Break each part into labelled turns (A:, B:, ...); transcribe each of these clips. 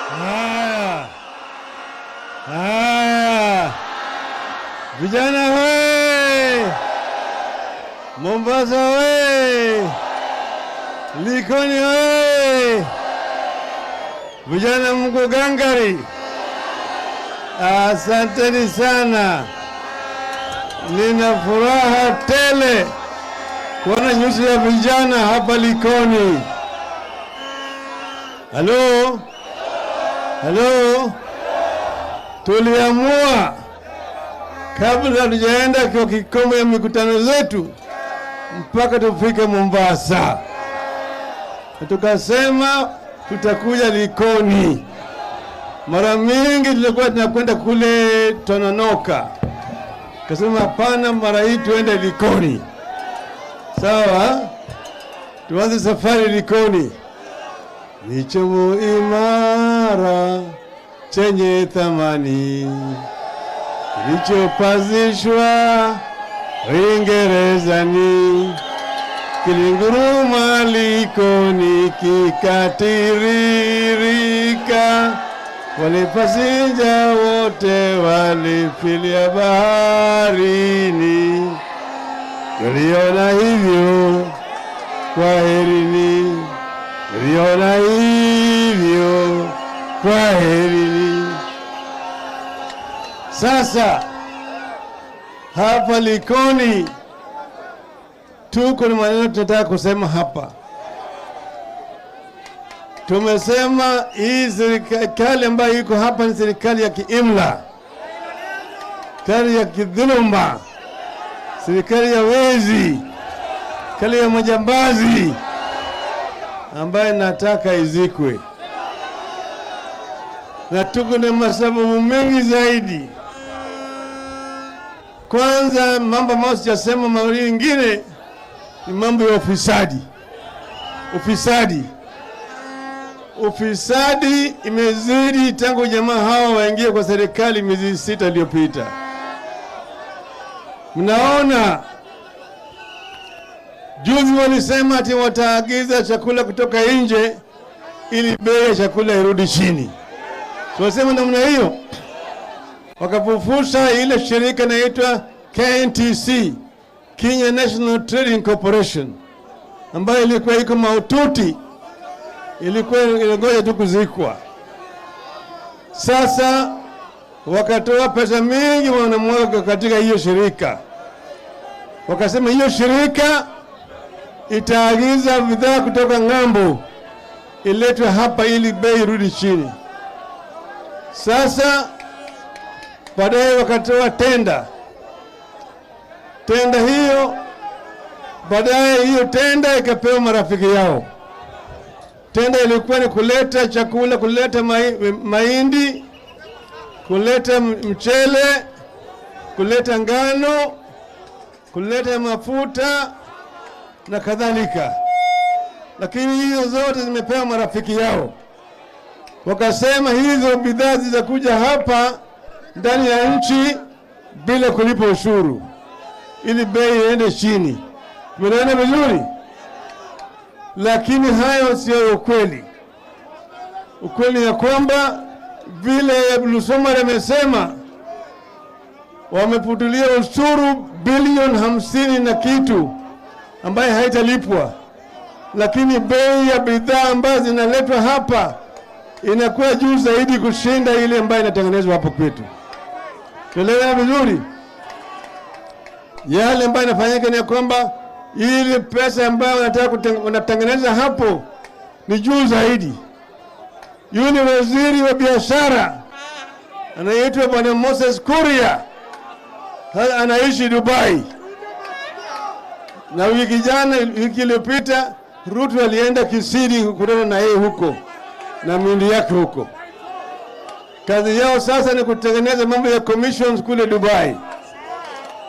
A: Haya, haya, vijana we, Mombasa we, Likoni we, vijana mko gangari, asanteni sana. Nina furaha tele kuona nyuso ya vijana hapa Likoni. Halo? Halo? Tuliamua kabla tujaenda kwa kikomo ya mikutano zetu mpaka tufike Mombasa. Tukasema tutakuja Likoni. Mara mingi tulikuwa tunakwenda kule Tononoka. Kasema hapana, mara hii tuende Likoni. Sawa? Tuanze safari Likoni. Ni chombo imara chenye thamani kilichopazishwa Uingerezani, kilinguruma Likoni kikatiririka, wale pasinja wote walifilia baharini. Tuliona hivyo, kwaherini. Tuliona hivyo, kwaherini. Sasa hapa Likoni tuko na maneno tunataka kusema hapa. Tumesema hii serikali ambayo iko hapa ni serikali ya kiimla, serikali ya kidhuluma, serikali ya wezi, serikali ya majambazi ambaye nataka izikwe. Na tuko na masababu mengi zaidi. Kwanza, mambo ambayo sijasema mawili ingine ni mambo ya ufisadi. Ufisadi imezidi tangu jamaa hawa waingie kwa serikali miezi 6 iliyopita. Mnaona juzi walisema ati wataagiza chakula kutoka nje ili bei ya chakula irudi chini. Wasema namna hiyo, wakapofusha ile shirika inaitwa KNTC, Kenya National Trading Corporation, ambayo ilikuwa iko mahututi, ilikuwa inangoja tu kuzikwa. Sasa wakatoa pesa mingi wanamwaga katika hiyo shirika. Wakasema hiyo shirika itaagiza bidhaa kutoka ng'ambo iletwe hapa ili bei irudi chini. Sasa baadaye wakatoa tenda hiyo, baadaye hiyo tenda ikapewa marafiki yao. Tenda ilikuwa ni kuleta chakula, kuleta mahindi, kuleta mchele, kuleta ngano, kuleta mafuta na kadhalika. Lakini hizo zote zimepewa marafiki yao. Wakasema hizo bidhaa zitakuja hapa ndani ya nchi bila kulipa ushuru ili bei iende chini. Tumeelewana vizuri? Lakini hayo sio ukweli. Ukweli ya kwamba vile Lusomari amesema wameputulia ushuru bilioni 50 na kitu ambaye haitalipwa, lakini bei ya bidhaa ambazo zinaletwa hapa inakuwa juu zaidi kushinda ile ambayo inatengenezwa hapo kwetu. Tuelewana vizuri? Yale ambayo inafanyika ni kwamba ile pesa ambayo wanatengeneza hapo ni juu zaidi. Yule waziri wa biashara anaitwa Bwana Moses Kuria, anaishi Dubai. Na wiki iliyopita Ruto alienda Kisii kukutana na yeye huko na mindi yake huko. Kazi yao sasa ni kutengeneza mambo ya commissions kule Dubai.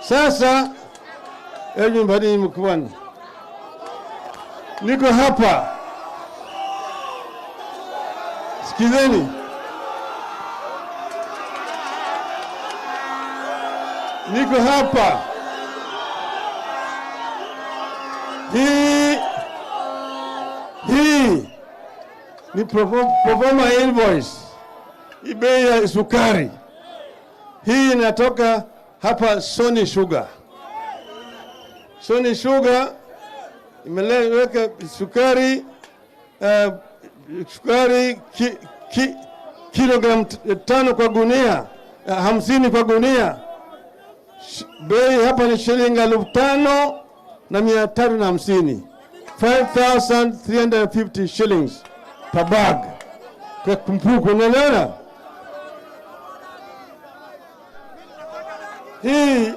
A: Sasa mbadi mkubwa, niko hapa, sikizeni. Niko hapa, hii ni performer invoice bei ya sukari. Hii inatoka hapa Sony Sugar. Sony Sugar imeweka sukari kilogramu 5 kwa gunia, 50 kwa gunia. Bei hapa ni shilingi 5,350. 5,350 shillings per bag. Kwa mfuko, unaelewana? Hii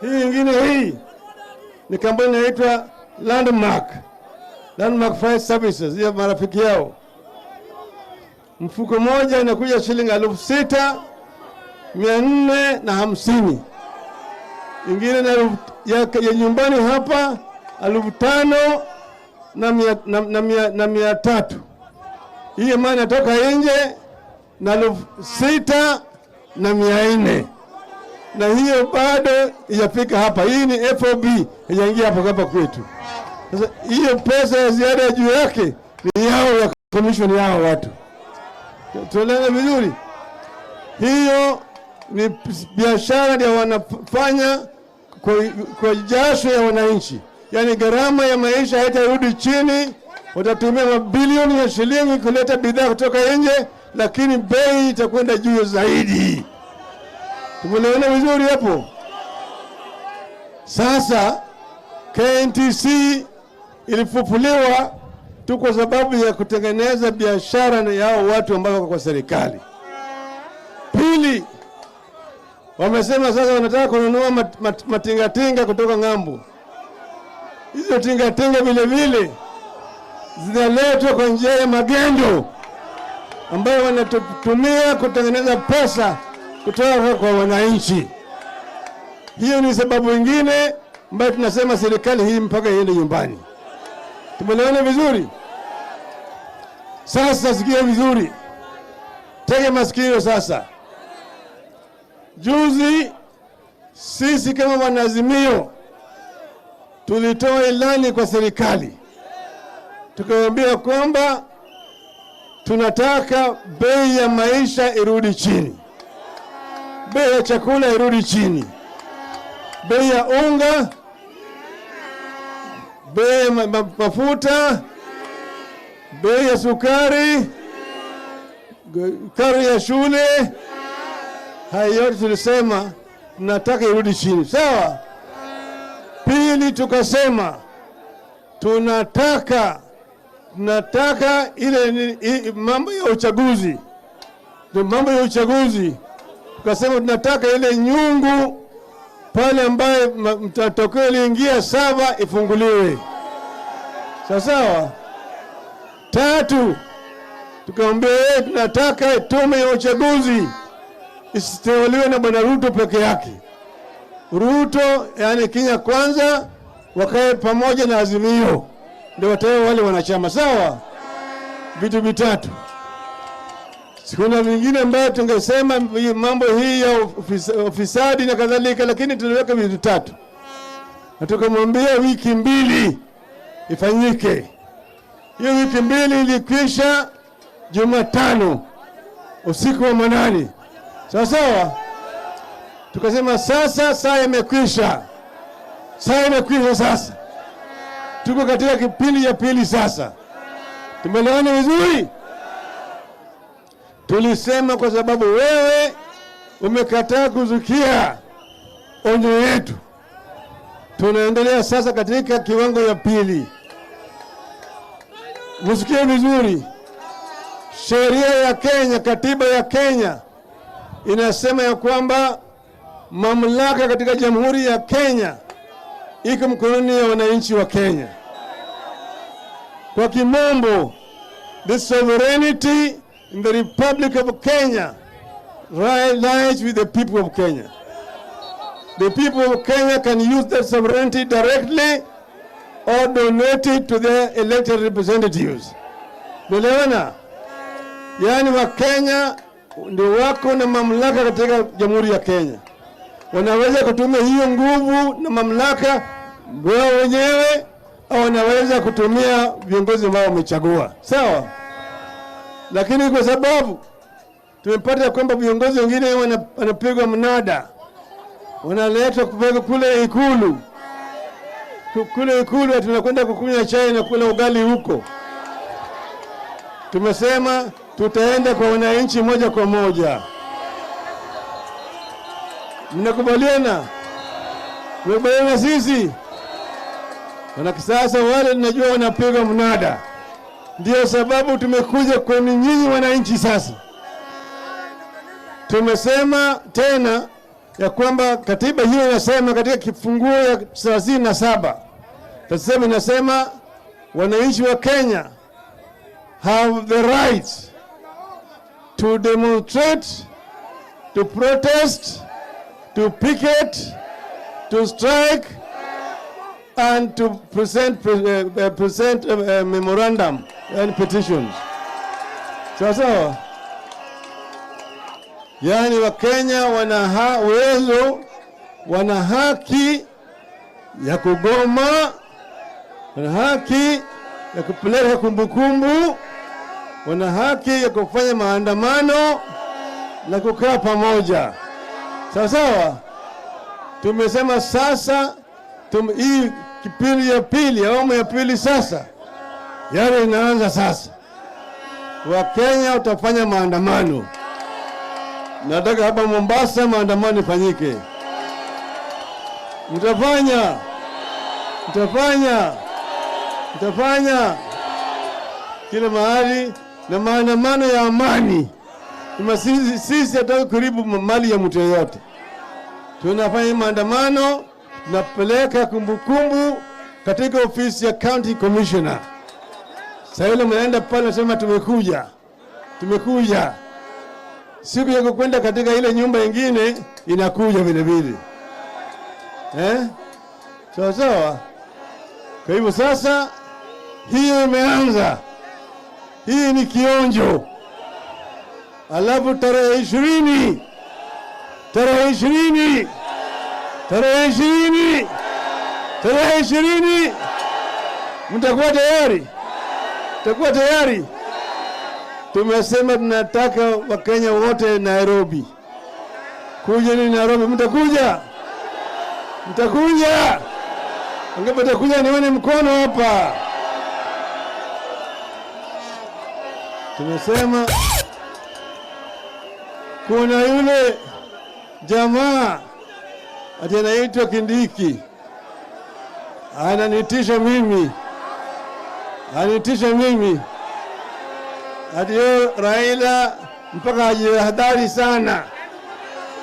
A: ingine hii ni kampuni inaitwa Landmark Freight Services, ya marafiki yao. Mfuko moja inakuja shilingi 6,450. Ingine ya nyumbani hapa 5,300. Hii maana inatoka nje na 6,400. Na hiyo bado ijafika hapa. Hii ni FOB, haijaingia hapa kwetu. Sasa hiyo pesa ya ziada juu yake ni yao, ya commission yao watu. Tuelewe vizuri. Hiyo ni biashara ndio wanafanya kwa jasho ya wananchi. Yaani gharama ya maisha haitarudi chini, watatumia mabilioni ya shilingi kuleta bidhaa kutoka nje, lakini bei itakwenda juu zaidi. Tumeelewana vizuri hapo? Sasa KNTC ilifufuliwa tu kwa sababu ya kutengeneza biashara na yao watu ambao wako kwa serikali. Pili, wamesema sasa wanataka kununua matingatinga kutoka ng'ambo. Hizo tingatinga vile vile zinaletwa kwa njia ya magendo ambayo wanatumia kutengeneza pesa kutoka kwa wananchi. Hiyo ni sababu nyingine ambayo tunasema serikali hii mpaka iende nyumbani. Tumeelewana vizuri? Sasa sikia vizuri. Tega masikio sasa. Juzi sisi kama wanaazimio tulitoa ilani kwa serikali. Tukawaambia kwamba tunataka bei ya maisha irudi chini. Bei ya chakula irudi chini. Bei ya unga, bei ya mafuta, bei ya sukari, karo ya shule, hayo yote tulisema tunataka irudi chini. Sawa? Pili, tukasema tunataka ile mambo ya uchaguzi. Mambo ya uchaguzi tukasema tunataka ile nyungu pale ambaye mtatokeo iliingia 7 ifunguliwe. Sawa? Tatu, tukaambia tunataka tume ya uchaguzi isiteuliwe na Bwana Ruto peke yake. Ruto, yani Kenya Kwanza, wakae pamoja na Azimio ndio watawe wale wanachama. Sawa? Vitu vitatu. Kuna vingine ambayo tungesema mambo hii ya ufisadi na kadhalika, lakini tuliweka vitu vitatu. Na tukamwambia wiki 2 ifanyike. Hiyo wiki 2 ilikwisha Jumatano usiku wa manane. Sawa? Tukasema sasa saa imekwisha. Saa imekwisha sasa. Tuko katika kipindi ya pili sasa. Tumeelewana vizuri? Tulisema kwa sababu wewe umekataa kuzukia onyo yetu. Tunaendelea sasa katika kiwango ya pili. Msikie vizuri. Sheria ya Kenya, katiba ya Kenya inasema ya kwamba mamlaka katika Jamhuri ya Kenya iko mkononi ya wananchi wa Kenya. Kwa kimombo, the sovereignty in the Republic of Kenya lies with the people of Kenya. The people of Kenya can use that sovereignty directly or donate it to their elected representatives. Unaelewana? Yaani wa Kenya ndio wako na mamlaka katika Jamhuri ya Kenya. Wanaweza kutumia hiyo nguvu na mamlaka wao wenyewe au wanaweza kutumia viongozi ambao wamechagua. Sawa? lakini kwa sababu tumepata kwamba viongozi wengine wanapigwa mnada, wanaletwa kupeleka kule Ikulu. Kule Ikulu tunakwenda kukunywa chai na kula ugali huko. Tumesema tutaenda kwa wananchi moja kwa moja. Mnakubaliana? Mnakubaliana sisi? Wanakisasa wale tunajua wanapiga mnada. Ndio sababu tumekuja kwenu nyinyi wananchi sasa. Tumesema tena ya kwamba katiba hiyo inasema katika kifunguo ya 37 tasema inasema wananchi wa Kenya have the right to demonstrate, to protest, to picket, to strike and to present memorandum and petitions. Sasa yani Wakenya wana uwezo, wana haki ya kugoma, wana haki ya kupeleka kumbukumbu, wana haki ya kufanya maandamano na kukaa pamoja. Sawa? Tumesema sasa hii kipindi ya pili, awamu ya pili sasa, yale inaanza sasa. Wakenya utafanya maandamano. Nataka hapa Mombasa maandamano ifanyike. Mtafanya kila mahali na maandamano ya amani. Sisi hatutaki kuharibu mali ya mtu yeyote. Tunafanya maandamano, tunapeleka kumbukumbu katika ofisi ya County Commissioner. Sasa ile mnaenda pale nasema tumekuja. Siku ya kwenda katika ile nyumba nyingine inakuja vile vile. Sawa. Kwa hivyo sasa hiyo imeanza. Hii ni kionjo. Alafu tarehe 20 mtakuwa tayari? Mtakuwa tayari? Tumesema tunataka Wakenya wote Nairobi. Kuja ni Nairobi, mtakuja? Angapo mtakuja nione mkono hapa. Tumesema kuna yule jamaa ati anaitwa Kindiki. Ananitisha mimi. Ati Raila mpaka ajihadhari sana.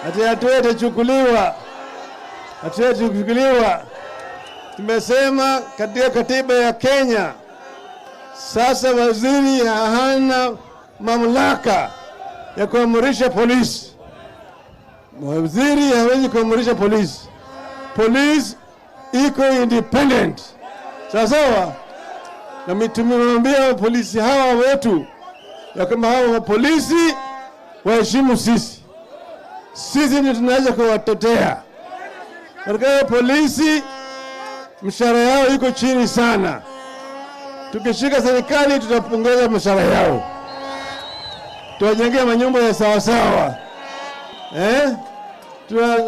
A: Ati hatuwezi chukuliwa. Tumesema katika katiba ya Kenya sasa waziri hana mamlaka ya kuamrisha polisi. Waziri hawezi kuamrisha polisi. Polisi iko independent. Sawa? Na tumemwambia polisi hawa wetu ya kama hawa polisi waheshimu sisi. Sisi ndio tunaweza kuwatetea. Katika polisi mshahara yao iko chini sana. Tukishika serikali tutapongeza mshahara yao. Tuwajengea manyumba ya sawa.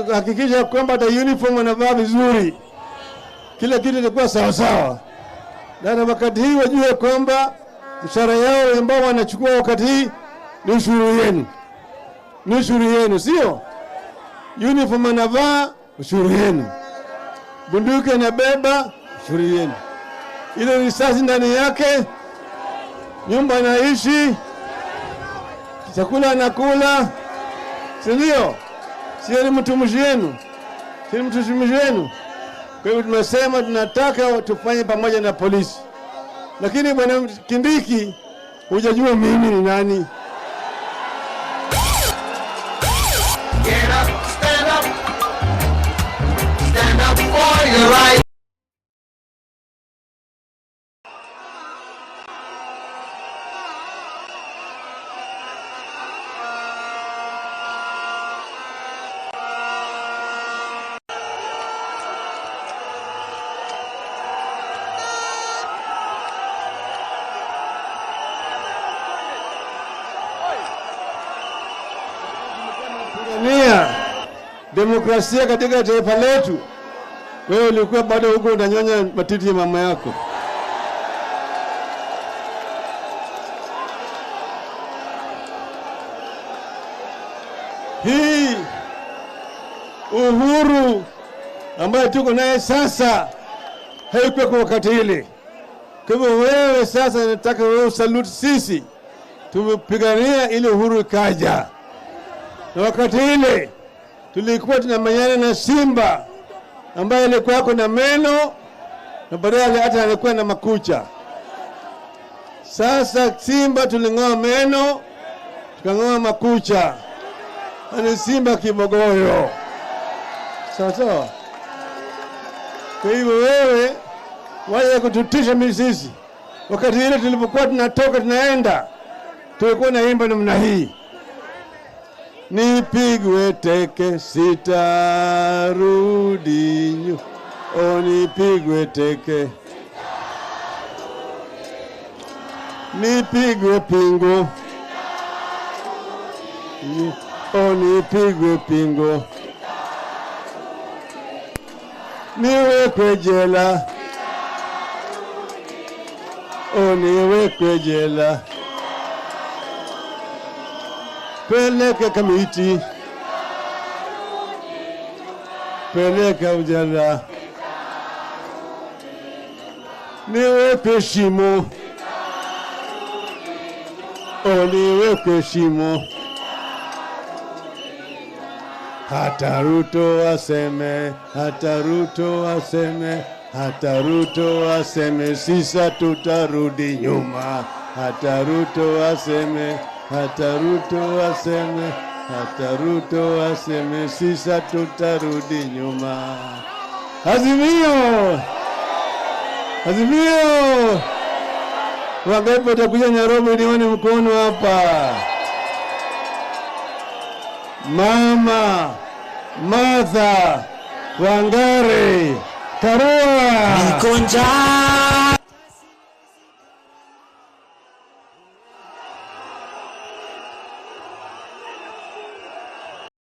A: Tuhakikisha kwamba hata uniform wanavaa vizuri. Kila kitu kitakuwa sawa. Na wakati hii wajue kwamba mshahara yao ambao wanachukua wakati hii ni ushuru yenu, sio? Uniform anavaa, ushuru yenu. Bunduki anabeba, ushuru yenu. Ile risasi ndani yake, nyumba anaishi, chakula anakula, sio? Sio ni mtumishi wenu. Kwa hivyo tumesema tunataka tufanye pamoja na polisi. Lakini bwana Kindiki, hujajua mimi ni nani. Get up, stand up for your right. demokrasia katika taifa letu, wewe ulikuwa bado huko unanyonya matiti ya mama yako. Hii uhuru ambayo tuko naye sasa haikuwa kwa wakati ile. Kwa hivyo wewe sasa nataka wewe salute sisi. Tumepigania ile uhuru ikaja. Na wakati ile tulikuwa tunamanyana na simba ambaye alikuwa na meno na baadaye hata alikuwa na makucha. Sasa simba tuling'oa meno, tukang'oa makucha. Ni simba kibogoyo. Sawa. Kwa hivyo wewe waje kututisha sisi. Wakati ile tulipokuwa tunatoka tunaenda, tulikuwa naimba namna hii. Nipigwe teke sitarudi nyuma. O nipigwe teke. Nipigwe pingo. O nipigwe pingo. Niwekwe jela. O niwekwe jela. Peleke kamiti. Peleka ujala. Niwekwe shimo. O niwekwe shimo. Hata Ruto aseme, hata Ruto aseme, hata Ruto aseme, sisa tutarudi nyuma. Hata Ruto aseme, hata Ruto aseme, hata Ruto aseme, sisa tutarudi nyuma. Azimio! Azimio! Wangapi watakuja Nairobi nione mkono hapa? Mama Martha Wangari Karua.
B: Niko njaa